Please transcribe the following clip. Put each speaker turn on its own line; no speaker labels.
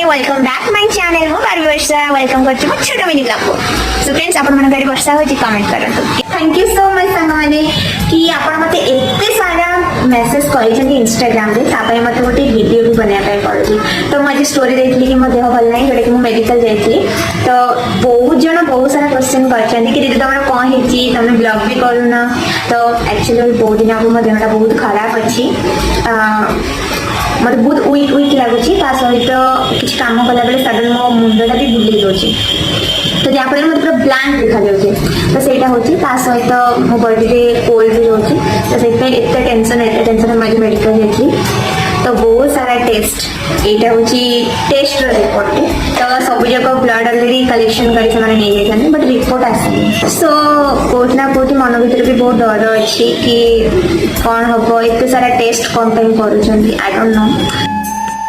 welcome back my channel मु बार वर्षा welcome करछु छोट mini blog को सो फ्रेंड्स आपण मन गाडी वर्षा होची कमेंट करंतु थैंक यू सो मच संग माने कि आपण मते एते सारा मेसेज करिसें इंस्टाग्राम रे तापय मते गोटे वीडियो भी बना पाए पड़ुची तो मजे स्टोरी देखली कि मो देह भल नाही जोटे कि मु मेडिकल जाइतली तो बहुत जण बहुत सारा क्वेश्चन करछन कि दीदी तमरा कोन हेची तमे ब्लॉग भी करूना तो एक्चुअली बहुत दिन आगु मो देहटा बहुत खराब अछि मत बहुत वीक वीक लगुच सहित किसी कम कला बेले सडन मो मुंडा भी बुले दूसरी तो जहाँफल मतलब पूरा ब्लांक देखा जाऊँगी तो सहीटा हूँ सहित मो बॉडी में कोल्ड भी रोचे तो से टेंशन मुझे मेडिकल जाइए तो बहुत सारा टेस्ट यहाँ हूँ टेस्ट रिपोर्ट तो सब जगह ब्लड अलरेडी कलेक्शन कर बट रिपोर्ट आसनी सो कौट ना कौट मन भर भी बहुत डर अच्छी कि कौन हम एत सारा टेस्ट कौन कर आई डोंट नो